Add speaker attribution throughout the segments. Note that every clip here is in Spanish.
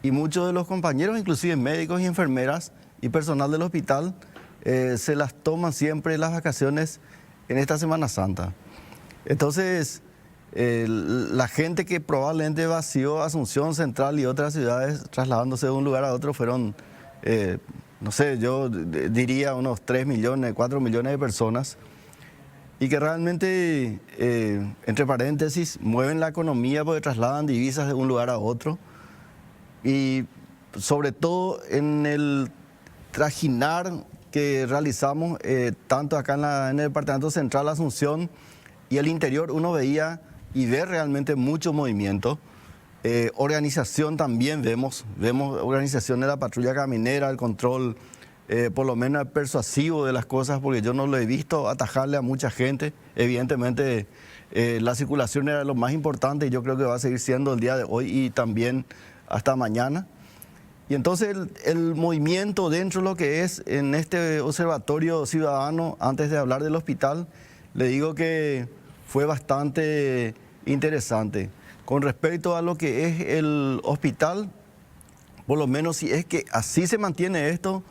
Speaker 1: y muchos de los compañeros, inclusive médicos y enfermeras y personal del hospital, se las toman siempre las vacaciones en esta Semana Santa. Entonces, la gente que probablemente vació Asunción Central y otras ciudades trasladándose de un lugar a otro fueron, no sé, yo diría unos 3 millones, 4 millones de personas, y que realmente, entre paréntesis, mueven la economía porque trasladan divisas de un lugar a otro. Y sobre todo en el trajinar que realizamos, tanto acá en el Departamento Central Asunción y el interior, uno veía y ve realmente mucho movimiento. Organización también vemos organización de la patrulla caminera, el control, por lo menos persuasivo de las cosas, porque yo no lo he visto atajarle a mucha gente. Evidentemente, la circulación era lo más importante y yo creo que va a seguir siendo el día de hoy y también hasta mañana. Y entonces el movimiento dentro de lo que es en este observatorio ciudadano, antes de hablar del hospital, le digo que fue bastante interesante. Con respecto a lo que es el hospital, por lo menos si es que así se mantiene esto,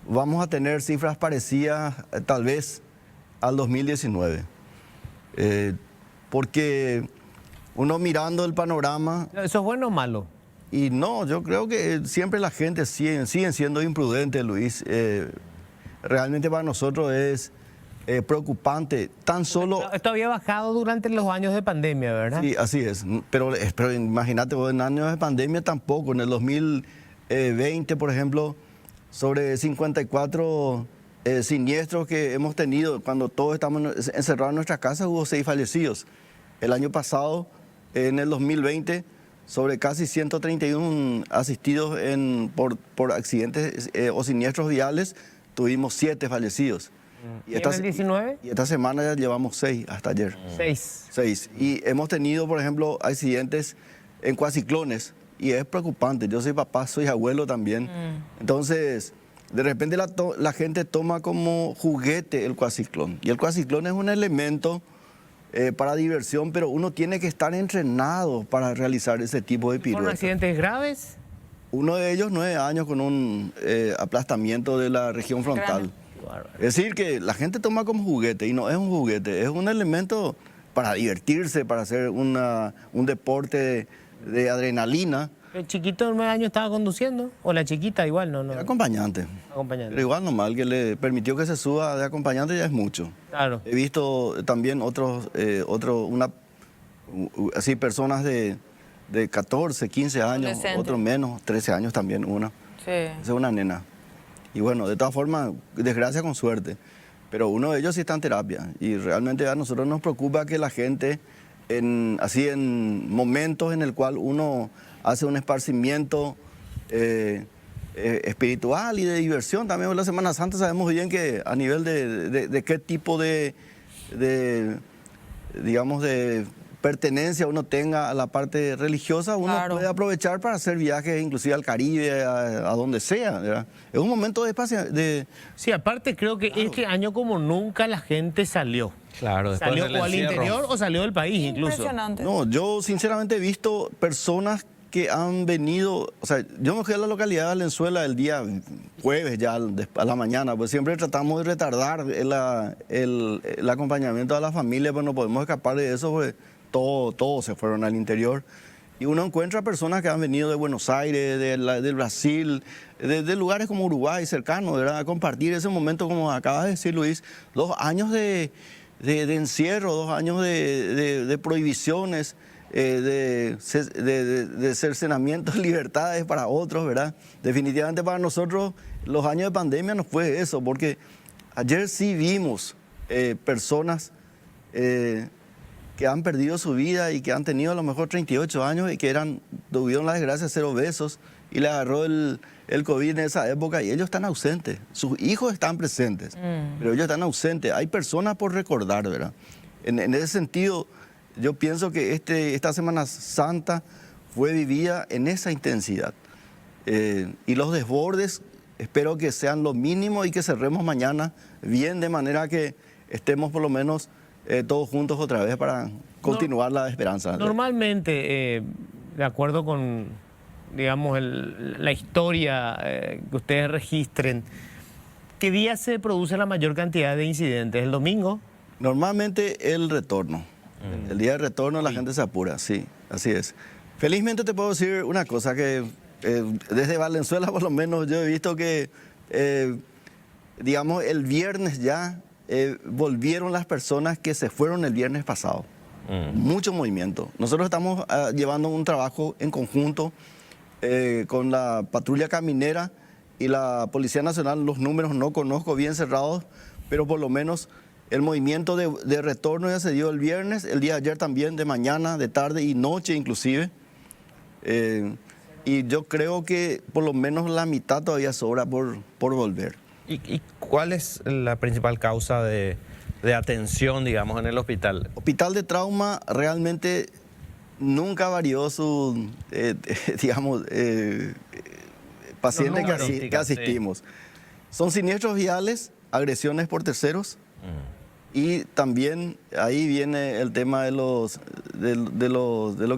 Speaker 1: vamos a tener cifras parecidas tal vez al 2019. Porque uno mirando el panorama...
Speaker 2: ¿Eso es bueno o malo?
Speaker 1: Y no, yo creo que siempre la gente siguen siendo imprudentes, Luis. Realmente para nosotros es preocupante. Tan solo...
Speaker 2: Esto había bajado durante los años de pandemia, ¿verdad?
Speaker 1: Sí, así es. Pero imagínate, en años de pandemia tampoco. En el 2020, por ejemplo, sobre 54 siniestros que hemos tenido, cuando todos estamos encerrados en nuestras casas, hubo 6 fallecidos. El año pasado, en el 2020... sobre casi 131 asistidos por accidentes o siniestros viales, tuvimos 7 fallecidos.
Speaker 2: ¿Y en el 19?
Speaker 1: Y esta semana ya llevamos 6 hasta ayer.
Speaker 2: 6.
Speaker 1: Y hemos tenido, por ejemplo, accidentes en cuaciclones, y es preocupante. Yo soy papá, soy abuelo también. Entonces, de repente la gente toma como juguete el cuaciclón. Y el cuaciclón es un elemento... para diversión, pero uno tiene que estar entrenado para realizar ese tipo de piruetas.
Speaker 2: ¿Fueron accidentes graves?
Speaker 1: Uno de ellos 9 años con un aplastamiento de la región frontal. Es decir, que la gente toma como juguete, y no es un juguete, es un elemento para divertirse, para hacer un deporte de adrenalina.
Speaker 2: ¿El chiquito de 9 años estaba conduciendo? ¿O la chiquita igual? No.
Speaker 1: Era acompañante. Pero igual nomás, que le permitió que se suba de acompañante ya es mucho.
Speaker 2: Claro.
Speaker 1: He visto también así personas de 14, 15 años, otros menos, 13 años también una.
Speaker 3: Sí.
Speaker 1: Esa es una nena. Y bueno, de todas formas, desgracia con suerte. Pero uno de ellos sí está en terapia. Y realmente a nosotros nos preocupa que la gente, en momentos en el cual uno hace un esparcimiento espiritual y de diversión, también en la Semana Santa sabemos bien que a nivel de qué tipo digamos, de pertenencia uno tenga a la parte religiosa, uno puede aprovechar para hacer viajes inclusive al Caribe, a donde sea, ¿verdad? Es un momento de espacio.
Speaker 2: Sí, aparte creo que este año como nunca la gente salió.
Speaker 4: Claro,
Speaker 2: ¿Salió o al interior o salió del país incluso?
Speaker 3: Impresionante.
Speaker 1: No, yo sinceramente he visto personas que han venido, o sea, yo me fui a la localidad de Valenzuela el día jueves ya a la mañana, pues siempre tratamos de retardar el acompañamiento a la familia, pero no podemos escapar de eso, pues todos se fueron al interior. Y uno encuentra personas que han venido de Buenos Aires, del Brasil, de lugares como Uruguay, cercanos, ¿verdad? A compartir ese momento, como acabas de decir, Luis, 2 años de encierro, 2 años de prohibiciones, de cercenamiento de libertades para otros, ¿verdad? Definitivamente para nosotros los años de pandemia no fue eso, porque ayer sí vimos personas que han perdido su vida y que han tenido a lo mejor 38 años y que tuvieron la desgracia de ser obesos y le agarró el COVID en esa época y ellos están ausentes. Sus hijos están presentes, pero ellos están ausentes. Hay personas por recordar, ¿verdad? En ese sentido, yo pienso que esta Semana Santa fue vivida en esa intensidad. Y los desbordes espero que sean lo mínimo y que cerremos mañana bien, de manera que estemos por lo menos todos juntos otra vez para continuar la esperanza.
Speaker 2: Normalmente, de acuerdo con digamos, la historia que ustedes registren, ¿qué día se produce la mayor cantidad de incidentes? ¿El domingo?
Speaker 1: Normalmente el retorno. El día de retorno la gente se apura, sí, así es. Felizmente te puedo decir una cosa, que desde Valenzuela por lo menos yo he visto que, digamos, el viernes ya volvieron las personas que se fueron el viernes pasado. Mucho movimiento. Nosotros estamos llevando un trabajo en conjunto con la patrulla caminera y la Policía Nacional. Los números no conozco bien cerrados, pero por lo menos el movimiento de retorno ya se dio el viernes, el día de ayer también, de mañana, de tarde y noche inclusive. Y yo creo que por lo menos la mitad todavía sobra por volver.
Speaker 3: ¿Y cuál es la principal causa de atención, digamos, en el hospital?
Speaker 1: Hospital de Trauma realmente nunca varió su, digamos, pacientes que asistimos. Sí. Son siniestros viales, agresiones por terceros y también ahí viene el tema de lo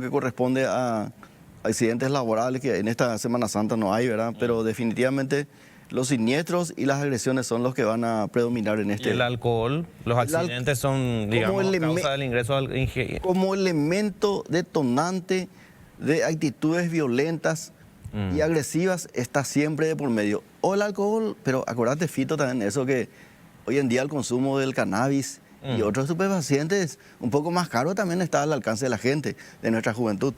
Speaker 1: que corresponde a accidentes laborales, que en esta Semana Santa no hay, ¿verdad? Pero definitivamente los siniestros y las agresiones son los que van a predominar en este.
Speaker 3: ¿Y el alcohol? Los accidentes son, digamos, causa del ingreso al
Speaker 1: como elemento detonante de actitudes violentas y agresivas, está siempre de por medio. O el alcohol, pero acordate, Fito, también eso que hoy en día el consumo del cannabis y otros estupefacientes un poco más caro también está al alcance de la gente, de nuestra juventud.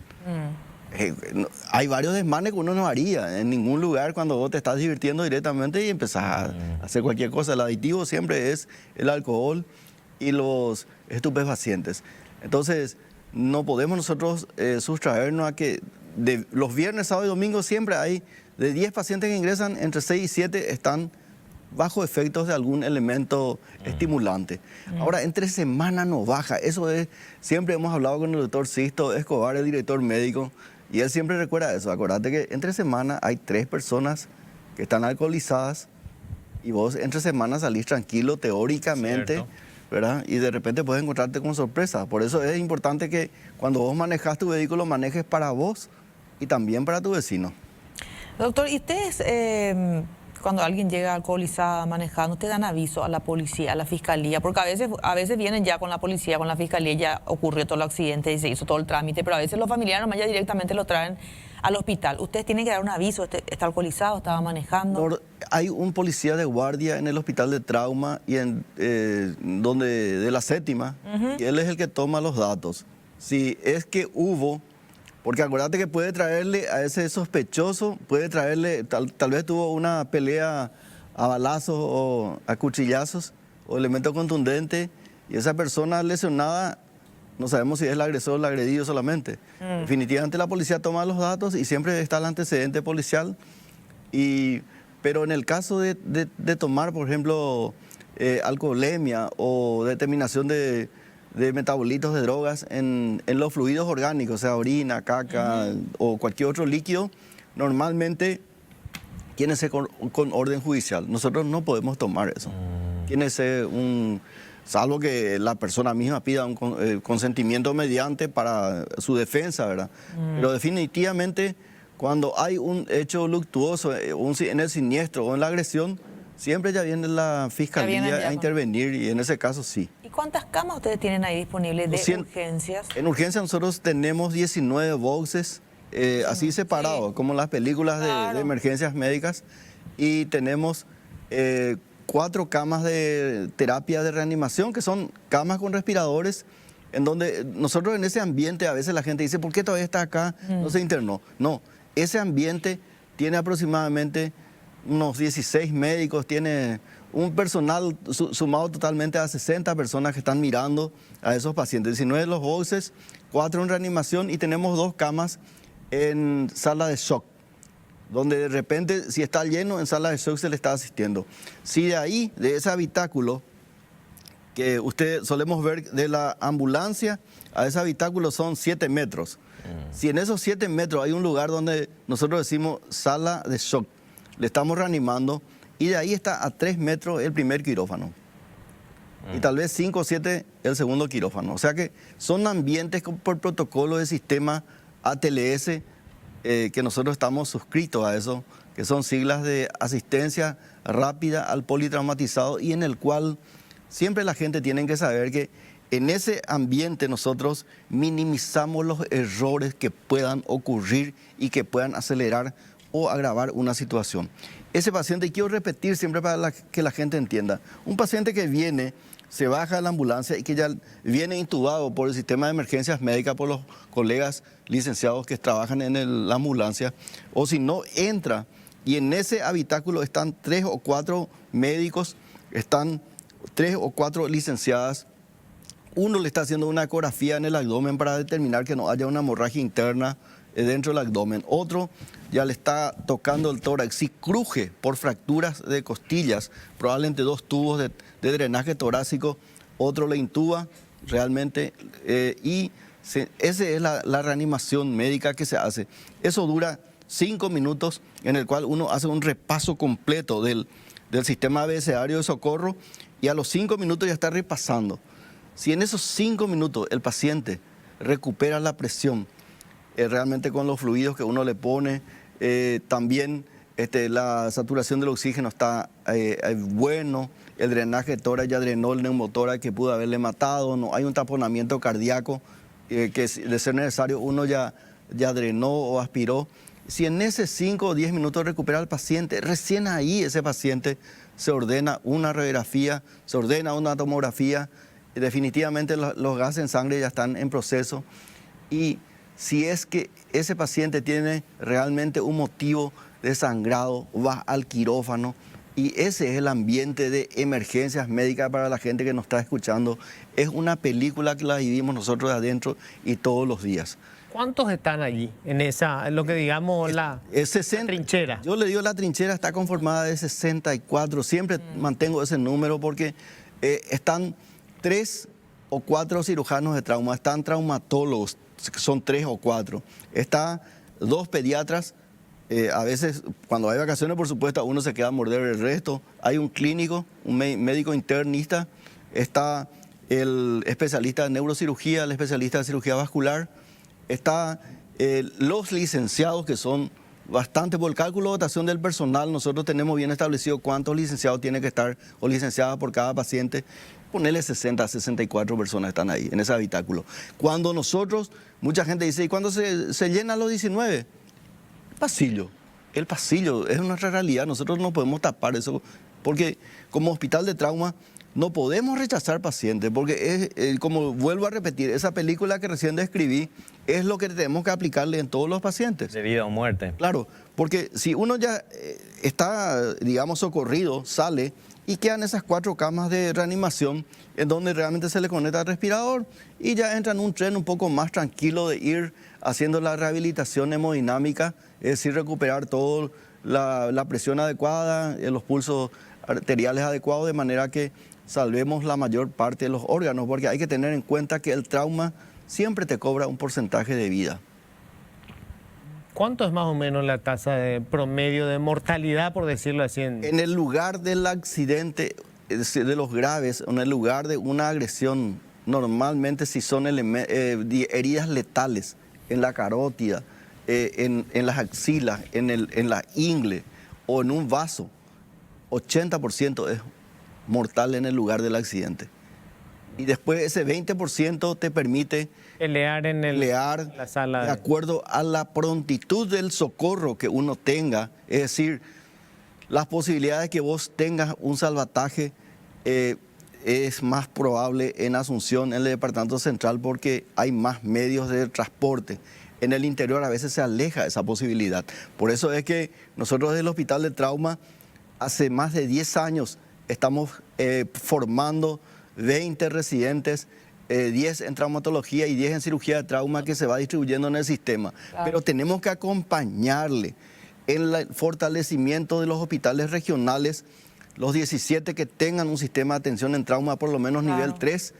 Speaker 1: Hay varios desmanes que uno no haría en ningún lugar cuando vos te estás divirtiendo directamente y empezás a hacer cualquier cosa. El aditivo siempre es el alcohol y los estupefacientes. Entonces, no podemos nosotros sustraernos a que de los viernes, sábado y domingo siempre hay de 10 pacientes que ingresan, entre 6 y 7 están bajo efectos de algún elemento estimulante. Ahora, entre semana no baja. Eso es, siempre hemos hablado con el doctor Sisto Escobar, el director médico, y él siempre recuerda eso. Acordate que entre semana hay 3 personas que están alcoholizadas y vos entre semana salís tranquilo teóricamente, ¿cierto?, ¿verdad? Y de repente puedes encontrarte con sorpresa. Por eso es importante que cuando vos manejas tu vehículo, manejes para vos y también para tu vecino.
Speaker 4: Doctor, ¿y ustedes cuando alguien llega alcoholizada manejando, te dan aviso a la policía, a la fiscalía? Porque a veces vienen ya con la policía, con la fiscalía, ya ocurrió todo el accidente y se hizo todo el trámite, pero a veces los familiares nomás ya directamente lo traen al hospital. ¿Ustedes tienen que dar un aviso? ¿Está alcoholizado? ¿Estaba manejando?
Speaker 1: Hay un policía de guardia en el hospital de trauma y de la séptima, y él es el que toma los datos. Si es que hubo, porque acuérdate que puede traerle a ese sospechoso, puede traerle, tal vez tuvo una pelea a balazos o a cuchillazos o elemento contundente, y esa persona lesionada, no sabemos si es el agresor o el agredido solamente. Definitivamente la policía toma los datos y siempre está el antecedente policial. Pero en el caso de tomar, por ejemplo, alcoholemia o determinación de metabolitos de drogas en los fluidos orgánicos, o sea, orina, caca o cualquier otro líquido, normalmente tiene que ser con orden judicial. Nosotros no podemos tomar eso. Tiene que ser salvo que la persona misma pida un consentimiento mediante para su defensa, ¿verdad? Pero definitivamente cuando hay un hecho luctuoso en el siniestro o en la agresión, siempre ya viene la fiscalía a intervenir y en ese caso sí.
Speaker 4: ¿Y cuántas camas ustedes tienen ahí disponibles de urgencias?
Speaker 1: En urgencias nosotros tenemos 19 boxes así separados, como las películas de emergencias médicas, y tenemos 4 camas de terapia de reanimación, que son camas con respiradores, en donde nosotros en ese ambiente a veces la gente dice, ¿por qué todavía está acá? No se internó. No, ese ambiente tiene aproximadamente unos 16 médicos, tiene un personal sumado totalmente a 60 personas que están mirando a esos pacientes. 19 los boxes, 4 en reanimación y tenemos 2 camas en sala de shock, donde de repente si está lleno en sala de shock se le está asistiendo. Si de ahí, de ese habitáculo que usted solemos ver de la ambulancia a ese habitáculo son 7 metros. Si en esos 7 metros hay un lugar donde nosotros decimos sala de shock, le estamos reanimando, y de ahí está a 3 metros el primer quirófano. Y tal vez 5 o 7 el segundo quirófano. O sea que son ambientes por protocolo de sistema ATLS que nosotros estamos suscritos a eso, que son siglas de asistencia rápida al politraumatizado, y en el cual siempre la gente tiene que saber que en ese ambiente nosotros minimizamos los errores que puedan ocurrir y que puedan acelerar o agravar una situación. Ese paciente, y quiero repetir siempre para que la gente entienda, un paciente que viene, se baja de la ambulancia y que ya viene intubado por el sistema de emergencias médicas, por los colegas licenciados que trabajan en la ambulancia, o si no entra y en ese habitáculo están 3 o 4 médicos, están 3 o 4 licenciadas, uno le está haciendo una ecografía en el abdomen para determinar que no haya una hemorragia interna dentro del abdomen, otro ya le está tocando el tórax, si cruje por fracturas de costillas, probablemente 2 tubos de drenaje torácico, otro le intuba realmente esa es la reanimación médica que se hace. Eso dura 5 minutos en el cual uno hace un repaso completo del sistema abecedario de socorro y a los 5 minutos ya está repasando. Si en esos 5 minutos el paciente recupera la presión, realmente con los fluidos que uno le pone, también la saturación del oxígeno está bueno, el drenaje de tórax ya drenó el neumotórax que pudo haberle matado, no hay un taponamiento cardíaco que de ser necesario uno ya drenó o aspiró. Si en ese 5 o 10 minutos recupera al paciente, recién ahí ese paciente se ordena una radiografía, se ordena una tomografía, definitivamente los gases en sangre ya están en proceso, y si es que ese paciente tiene realmente un motivo de sangrado, va al quirófano, y ese es el ambiente de emergencias médicas para la gente que nos está escuchando. Es una película que la vivimos nosotros de adentro y todos los días.
Speaker 2: ¿Cuántos están allí en lo que digamos la trinchera?
Speaker 1: Yo le digo, la trinchera está conformada de 64, siempre mantengo ese número porque están 3 o 4 cirujanos de trauma, están traumatólogos, son 3 o 4, está 2 pediatras, a veces cuando hay vacaciones por supuesto uno se queda a morder el resto, hay un clínico, un médico internista, está el especialista de neurocirugía, el especialista de cirugía vascular, está los licenciados que son bastante, por el cálculo de dotación del personal, nosotros tenemos bien establecido cuántos licenciados tiene que estar o licenciadas por cada paciente. Ponerle 60, 64 personas están ahí, en ese habitáculo. Cuando nosotros, mucha gente dice, ¿y cuándo se llenan los 19? El pasillo es nuestra realidad, nosotros no podemos tapar eso, porque como hospital de trauma no podemos rechazar pacientes, porque como vuelvo a repetir, esa película que recién describí es lo que tenemos que aplicarle en todos los pacientes.
Speaker 3: De vida o muerte.
Speaker 1: Claro, porque si uno ya está, digamos, socorrido, sale y quedan esas 4 camas de reanimación en donde realmente se le conecta el respirador y ya entra en un tren un poco más tranquilo de ir haciendo la rehabilitación hemodinámica, es decir, recuperar toda la presión adecuada, los pulsos arteriales adecuados, de manera que salvemos la mayor parte de los órganos, porque hay que tener en cuenta que el trauma siempre te cobra un porcentaje de vida.
Speaker 2: ¿Cuánto es más o menos la tasa de promedio de mortalidad, por decirlo así?
Speaker 1: En el lugar del accidente, de los graves, en el lugar de una agresión, normalmente si son heridas letales en la carótida, en las axilas, en la ingle o en un vaso, 80% es mortal en el lugar del accidente. Y después ese 20% te permite
Speaker 2: pelear
Speaker 1: la sala de acuerdo a la prontitud del socorro que uno tenga. Es decir, las posibilidades de que vos tengas un salvataje es más probable en Asunción, en el departamento central, porque hay más medios de transporte. En el interior a veces se aleja esa posibilidad. Por eso es que nosotros desde el Hospital de Trauma hace más de 10 años estamos formando 20 residentes, 10 en traumatología y 10 en cirugía de trauma, que se va distribuyendo en el sistema. Claro. Pero tenemos que acompañarle en el fortalecimiento de los hospitales regionales, los 17 que tengan un sistema de atención en trauma por lo menos nivel 3,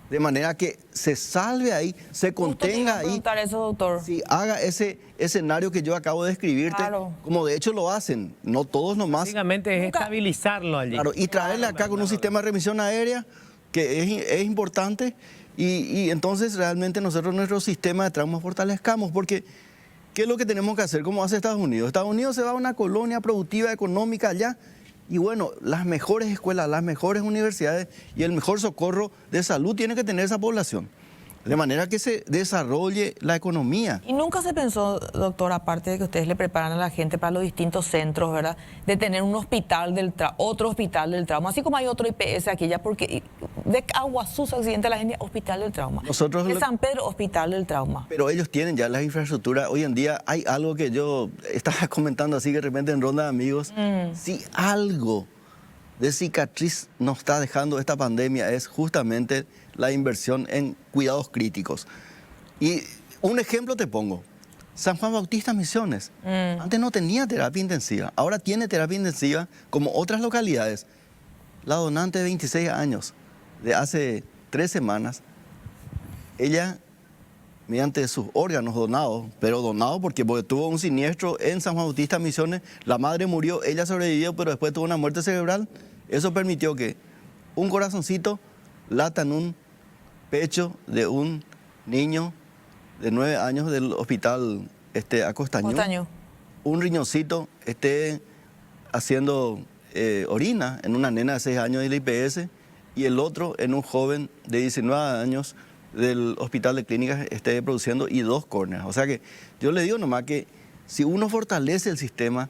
Speaker 1: de manera que se salve ahí, se contenga ahí.
Speaker 4: Eso, doctor.
Speaker 1: Sí, haga ese escenario que yo acabo de describirte, claro, como de hecho lo hacen, no todos nomás.
Speaker 2: Básicamente es estabilizarlo allí.
Speaker 1: Claro, y traerle acá con un sistema de remisión aérea, que es importante, y entonces realmente nosotros nuestro sistema de trauma fortalezcamos, porque ¿Qué es lo que tenemos que hacer? ¿Cómo hace Estados Unidos? Estados Unidos se va a una colonia productiva, económica allá, y bueno, las mejores escuelas, las mejores universidades y el mejor socorro de salud tiene que tener esa población. De manera que se desarrolle la economía.
Speaker 4: Y nunca se pensó, doctor, aparte de que ustedes le preparan a la gente para los distintos centros, ¿verdad? De tener un hospital otro hospital del trauma, así como hay otro IPS aquí ya, porque de Aguazú se accidenta la gente, hospital del trauma.
Speaker 1: Nosotros
Speaker 4: de San Pedro, hospital del trauma.
Speaker 1: Pero ellos tienen ya las infraestructuras. Hoy en día hay algo que yo estaba comentando así que de repente en ronda de amigos. Si algo de cicatriz nos está dejando esta pandemia es justamente la inversión en cuidados críticos. Y un ejemplo te pongo. San Juan Bautista Misiones. Antes no tenía terapia intensiva. Ahora tiene terapia intensiva como otras localidades. La donante de 26 años, de hace 3 semanas, ella, mediante sus órganos donados, pero donados porque tuvo un siniestro en San Juan Bautista Misiones, la madre murió, ella sobrevivió, pero después tuvo una muerte cerebral. Eso permitió que un corazoncito lata en un pecho de un niño de 9 años del hospital Acostaño. Un riñoncito esté haciendo orina en una nena de 6 años del IPS y el otro en un joven de 19 años del hospital de clínicas esté produciendo y 2 córneas. O sea que yo le digo nomás que si uno fortalece el sistema,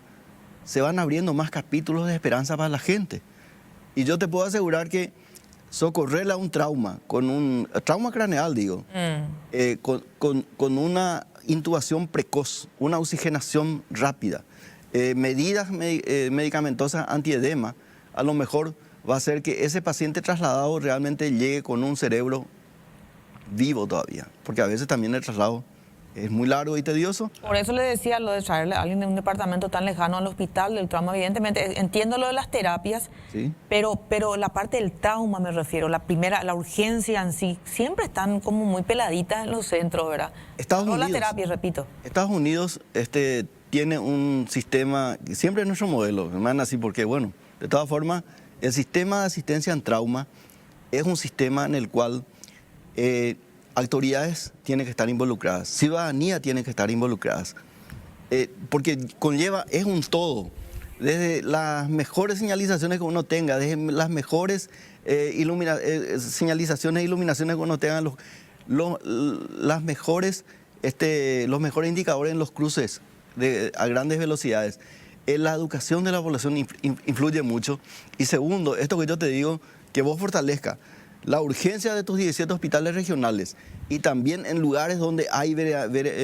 Speaker 1: se van abriendo más capítulos de esperanza para la gente. Y yo te puedo asegurar que socorrerle a un trauma, con un trauma craneal, digo, con una intubación precoz, una oxigenación rápida, medidas medicamentosas antiedema, a lo mejor va a hacer que ese paciente trasladado realmente llegue con un cerebro vivo todavía, porque a veces también el traslado es muy largo y tedioso.
Speaker 4: Por eso le decía lo de traerle a alguien de un departamento tan lejano al hospital del trauma. Evidentemente, entiendo lo de las terapias,
Speaker 1: ¿sí?
Speaker 4: pero la parte del trauma me refiero, la urgencia en sí, siempre están como muy peladitas en los centros, ¿verdad?
Speaker 1: Estados Unidos,
Speaker 4: las terapias, repito.
Speaker 1: Estados Unidos tiene un sistema, siempre es nuestro modelo, hermano, así porque, bueno, de todas formas, el sistema de asistencia en trauma es un sistema en el cual autoridades tienen que estar involucradas, ciudadanía tiene que estar involucradas, porque es un todo, desde las mejores señalizaciones que uno tenga, desde las mejores señalizaciones e iluminaciones que uno tenga, los mejores indicadores en los cruces a grandes velocidades. La educación de la población influye mucho. Y segundo, esto que yo te digo, que vos fortalezcas la urgencia de tus 17 hospitales regionales y también en lugares donde hay,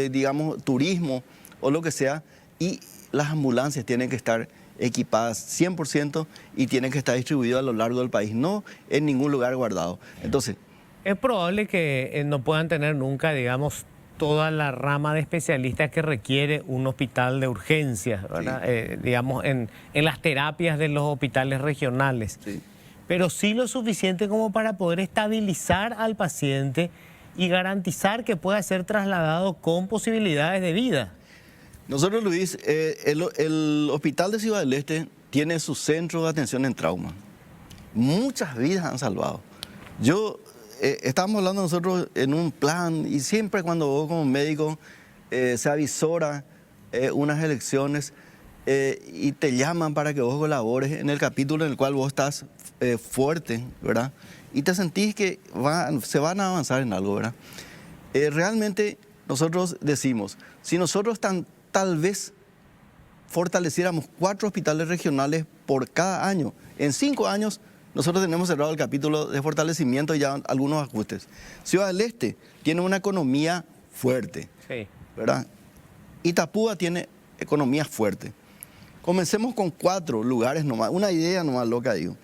Speaker 1: digamos, turismo o lo que sea, y las ambulancias tienen que estar equipadas 100% y tienen que estar distribuidas a lo largo del país, no en ningún lugar guardado. Entonces,
Speaker 2: es probable que no puedan tener nunca, digamos, toda la rama de especialistas que requiere un hospital de urgencias, ¿verdad? Sí. Digamos, en las terapias de los hospitales regionales.
Speaker 1: Sí.
Speaker 2: Pero sí lo suficiente como para poder estabilizar al paciente y garantizar que pueda ser trasladado con posibilidades de vida.
Speaker 1: Nosotros, Luis, el Hospital de Ciudad del Este tiene su centro de atención en trauma. Muchas vidas han salvado. Estábamos hablando nosotros en un plan, y siempre cuando vos como médico se avisora unas elecciones y te llaman para que vos colabores en el capítulo en el cual vos estás fuerte, ¿verdad? Y te sentís que se van a avanzar en algo, ¿verdad? Realmente nosotros decimos, si nosotros tal vez fortaleciéramos 4 hospitales regionales por cada año, en 5 años nosotros tenemos cerrado el capítulo de fortalecimiento y ya algunos ajustes. Ciudad del Este tiene una economía fuerte,
Speaker 2: sí,
Speaker 1: ¿verdad? Itapúa tiene economía fuerte. Comencemos con 4 lugares nomás, una idea nomás loca, digo.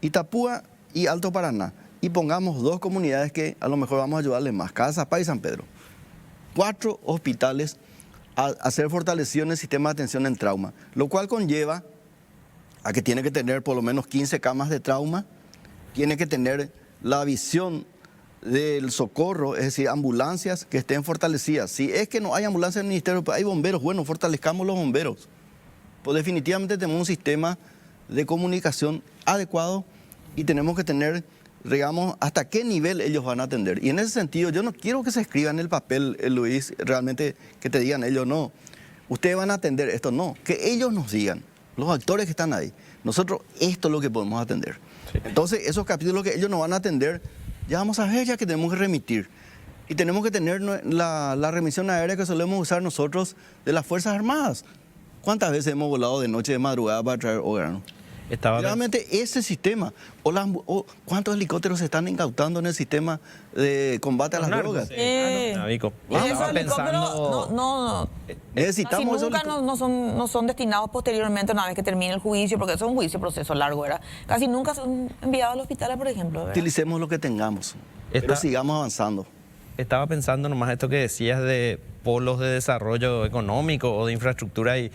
Speaker 1: Itapúa y Alto Paraná. Y pongamos 2 comunidades que a lo mejor vamos a ayudarles más, Casapá y San Pedro. 4 hospitales a ser fortalecidos en el sistema de atención en trauma, lo cual conlleva a que tiene que tener por lo menos 15 camas de trauma, tiene que tener la visión del socorro, es decir, ambulancias que estén fortalecidas. Si es que no hay ambulancias en el ministerio, pues hay bomberos, bueno, fortalezcamos los bomberos. Pues definitivamente tenemos un sistema de comunicación adecuado y tenemos que tener digamos, hasta qué nivel ellos van a atender. Y en ese sentido, yo no quiero que se escriba en el papel, Luis, realmente que te digan ellos, no, ustedes van a atender esto, no, que ellos nos digan, los actores que están ahí, nosotros esto es lo que podemos atender.
Speaker 3: Sí.
Speaker 1: Entonces, esos capítulos que ellos no van a atender, ya vamos a ver, ya que tenemos que remitir. Y tenemos que tener la remisión aérea que solemos usar nosotros de las Fuerzas Armadas. ¿Cuántas veces hemos volado de noche, de madrugada para traer órganos? Realmente ese sistema, o ¿cuántos helicópteros se están incautando en el sistema de combate a las drogas?
Speaker 3: Navico.
Speaker 4: Esos
Speaker 3: Estaba
Speaker 4: helicópteros
Speaker 3: pensando...
Speaker 1: Necesitamos
Speaker 4: casi nunca no son destinados posteriormente una vez que termine el juicio, porque eso es un juicio, proceso largo, ¿verdad? Casi nunca son enviados al hospital, por ejemplo, ¿verdad?
Speaker 1: Utilicemos lo que tengamos, pero sigamos avanzando.
Speaker 3: Estaba pensando nomás esto que decías de polos de desarrollo económico o de infraestructura y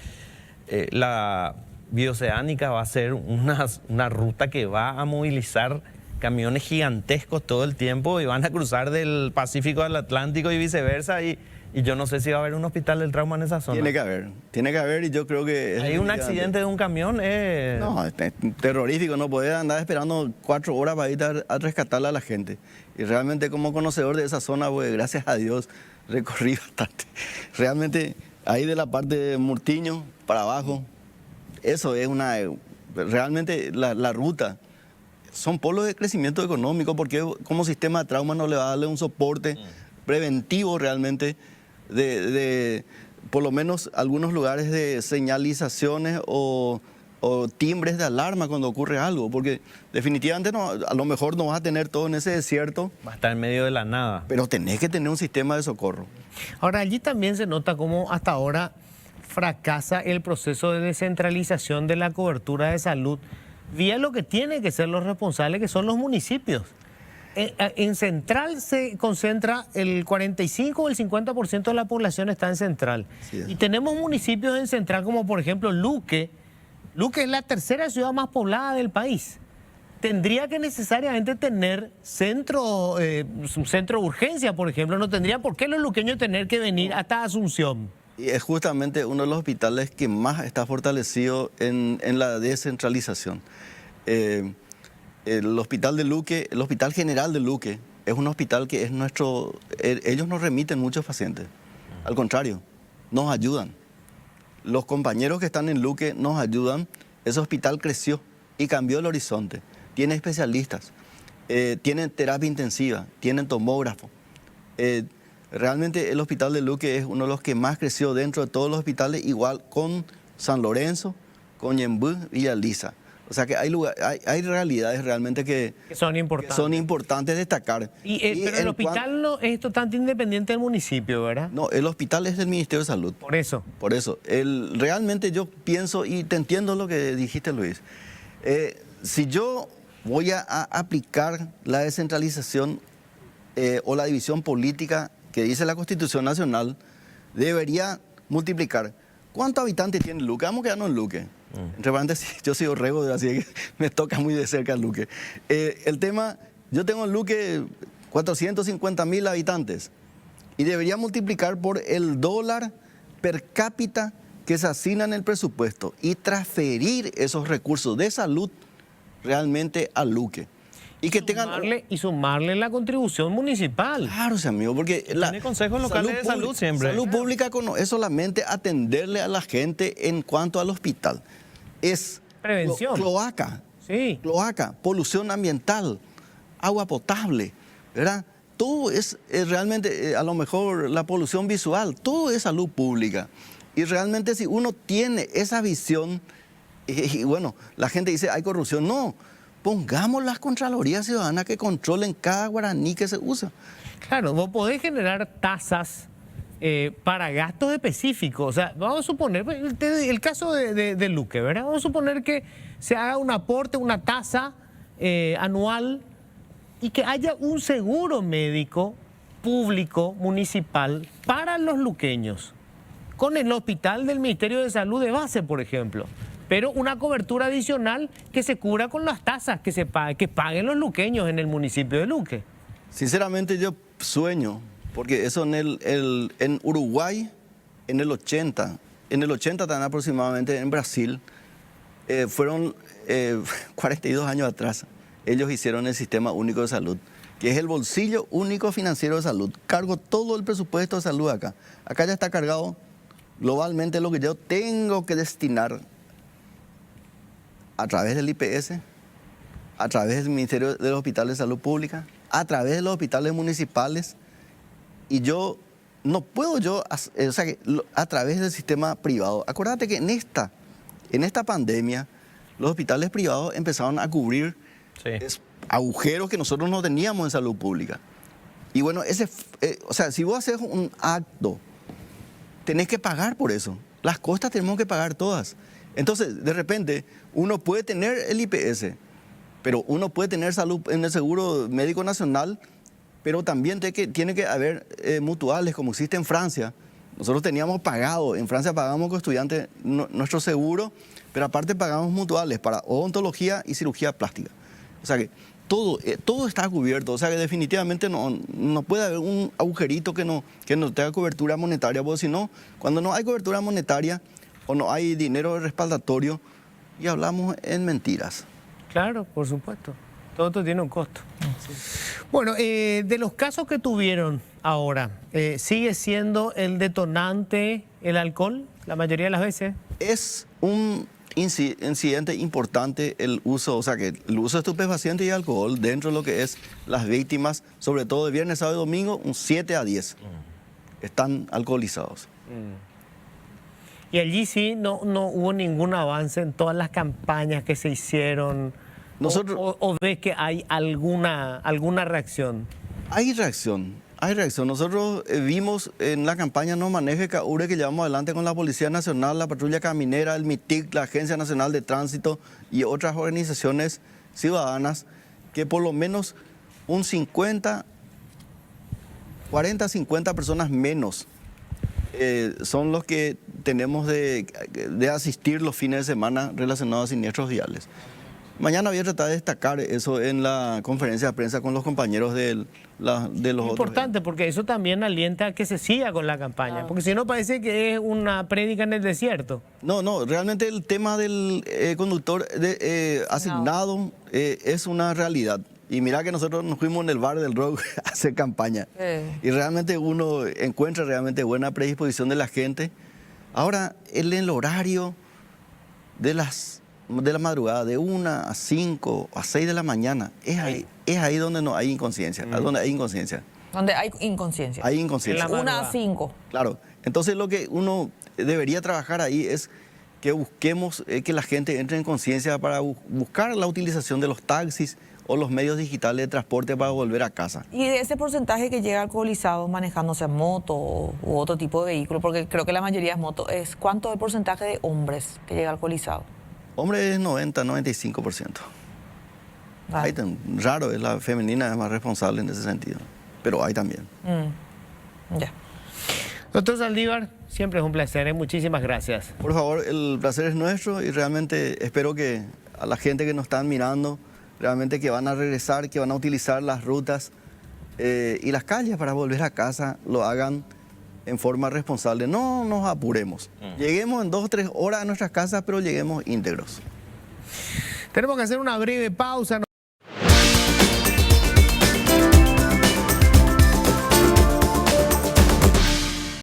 Speaker 3: la bioceánica va a ser una ruta que va a movilizar camiones gigantescos todo el tiempo y van a cruzar del Pacífico al Atlántico y viceversa y yo no sé si va a haber un hospital del trauma en esa zona.
Speaker 1: Tiene que haber y yo creo que...
Speaker 3: Hay un accidente de un camión.
Speaker 1: No, es terrorífico, no poder andar esperando 4 horas para ir a rescatarle a la gente. Y realmente como conocedor de esa zona, pues gracias a Dios recorrí bastante. Realmente ahí de la parte de Murtiño para abajo, eso es realmente la ruta. Son polos de crecimiento económico porque como sistema de trauma no le va a darle un soporte preventivo realmente de por lo menos algunos lugares de señalizaciones o timbres de alarma cuando ocurre algo, porque definitivamente a lo mejor no vas a tener todo en ese desierto.
Speaker 3: Va a estar en medio de la nada.
Speaker 1: Pero tenés que tener un sistema de socorro.
Speaker 2: Ahora, allí también se nota cómo hasta ahora fracasa el proceso de descentralización de la cobertura de salud vía lo que tienen que ser los responsables, que son los municipios. En Central se concentra el 45 o el 50% de la población está en Central.
Speaker 1: Sí.
Speaker 2: Y tenemos municipios en Central como por ejemplo Luque. Luque es la tercera ciudad más poblada del país. Tendría que necesariamente tener un centro de urgencia, por ejemplo. No tendría por qué los luqueños tener que venir hasta Asunción.
Speaker 1: Y es justamente uno de los hospitales que más está fortalecido en la descentralización. El hospital de Luque, el Hospital General de Luque, es un hospital que es nuestro... Ellos nos remiten muchos pacientes. Al contrario, nos ayudan. Los compañeros que están en Luque nos ayudan. Ese hospital creció y cambió el horizonte. Tiene especialistas, tienen terapia intensiva, tienen tomógrafo. Realmente el hospital de Luque es uno de los que más creció dentro de todos los hospitales, igual con San Lorenzo, con Ñemby y Aliza. O sea que hay realidades realmente que
Speaker 2: son importantes.
Speaker 1: Son importantes destacar.
Speaker 2: Pero el hospital no es totalmente independiente del municipio, ¿verdad?
Speaker 1: No, el hospital es del Ministerio de Salud.
Speaker 2: Por eso.
Speaker 1: Por eso. Realmente yo pienso, y te entiendo lo que dijiste, Luis. Si yo voy a aplicar la descentralización o la división política que dice la Constitución Nacional, debería multiplicar. ¿Cuántos habitantes tiene Luque? Vamos a quedarnos en Luque. Entre paréntesis, yo soy orrego, así que me toca muy de cerca Luque. El tema, yo tengo en Luque 450.000 habitantes y debería multiplicar por el dólar per cápita que se asigna en el presupuesto y transferir esos recursos de salud realmente a Luque. Y que
Speaker 2: sumarle la contribución municipal.
Speaker 1: Claro, sí, amigo, porque
Speaker 3: tiene consejos locales de salud siempre.
Speaker 1: Salud pública no es solamente atenderle a la gente en cuanto al hospital. Es
Speaker 2: prevención.
Speaker 1: Cloaca,
Speaker 2: sí.
Speaker 1: Cloaca, polución ambiental, agua potable, ¿verdad? Todo es realmente, a lo mejor la polución visual, todo es salud pública. Y realmente si uno tiene esa visión, y bueno, la gente dice, hay corrupción. No. Pongamos las Contralorías Ciudadanas que controlen cada guaraní que se usa.
Speaker 2: Claro, vos podés generar tasas para gastos específicos. O sea, vamos a suponer, el caso de Luque, ¿verdad? Vamos a suponer que se haga un aporte, una tasa anual y que haya un seguro médico público municipal para los luqueños, con el hospital del Ministerio de Salud de base, por ejemplo. Pero una cobertura adicional que se cubra con las tasas que paguen los luqueños en el municipio de Luque.
Speaker 1: Sinceramente yo sueño, porque eso en Uruguay, en el 80 también aproximadamente, en Brasil, fueron 42 años atrás, ellos hicieron el Sistema Único de Salud, que es el bolsillo único financiero de salud. Cargo todo el presupuesto de salud acá. Acá ya está cargado globalmente lo que yo tengo que destinar a través del IPS, a través del Ministerio de los Hospitales de Salud Pública, a través de los hospitales municipales, y yo no puedo a través del sistema privado. Acuérdate que en esta pandemia los hospitales privados empezaron a cubrir agujeros que nosotros no teníamos en salud pública. Y bueno, si vos haces un acto, tenés que pagar por eso. Las costas tenemos que pagar todas. Entonces, de repente, uno puede tener el IPS, pero uno puede tener salud en el Seguro Médico Nacional, pero también tiene que haber mutuales, como existe en Francia. Nosotros teníamos pagado, en Francia pagamos con estudiantes nuestro seguro, pero aparte pagamos mutuales para odontología y cirugía plástica. O sea que todo está cubierto, o sea que definitivamente no puede haber un agujerito que no tenga cobertura monetaria, porque si no, cuando no hay cobertura monetaria o no hay dinero respaldatorio, y hablamos en mentiras.
Speaker 2: Claro, por supuesto. Todo esto tiene un costo. Sí. Bueno, de los casos que tuvieron ahora, ¿sigue siendo el detonante el alcohol la mayoría de las veces? Es
Speaker 1: un incidente importante el uso de estupefacientes y alcohol dentro de lo que es las víctimas, sobre todo de viernes, sábado y domingo, un 7 a 10 están alcoholizados.
Speaker 2: Y allí sí no hubo ningún avance en todas las campañas que se hicieron. ¿O ves que hay alguna reacción? Hay reacción. Nosotros vimos en la campaña No Maneje Caure, que llevamos adelante con la Policía Nacional, la Patrulla Caminera, el MITIC, la Agencia Nacional de Tránsito y otras organizaciones ciudadanas, que por lo menos un 40-50 personas menos son los que tenemos de asistir los fines de semana relacionados a siniestros viales. Mañana voy a tratar de destacar eso en la conferencia de prensa con los compañeros de los otros. Importante, porque eso también alienta a que se siga con la campaña, porque si no parece que es una prédica en el desierto. No, realmente el tema del conductor asignado es una realidad. Y mira que nosotros nos fuimos en el bar del rock a hacer campaña. Y realmente uno encuentra realmente buena predisposición de la gente. Ahora, el horario de la madrugada, de 1 a 5 a 6 de la mañana, es ahí donde no hay inconsciencia, donde hay inconsciencia.
Speaker 4: Donde hay inconsciencia.
Speaker 1: Hay inconsciencia.
Speaker 4: 1 a 5.
Speaker 1: Claro. Entonces lo que uno debería trabajar ahí es que busquemos que la gente entre en conciencia para buscar la utilización de los taxis o los medios digitales de transporte para volver a casa.
Speaker 4: Y de ese porcentaje que llega alcoholizado manejándose moto u otro tipo de vehículo, porque creo que la mayoría es moto, ¿cuánto es el porcentaje de hombres que llega alcoholizado?
Speaker 1: Hombres es 90-95%. Hay raro, es la femenina es más responsable en ese sentido, pero hay también.
Speaker 4: Ya.
Speaker 2: Doctor Saldívar, siempre es un placer, muchísimas gracias.
Speaker 1: Por favor, el placer es nuestro y realmente espero que a la gente que nos están mirando, realmente que van a regresar, que van a utilizar las rutas y las calles para volver a casa, lo hagan en forma responsable. No nos apuremos. Lleguemos en 2 o 3 horas a nuestras casas, pero lleguemos íntegros.
Speaker 2: Tenemos que hacer una breve pausa.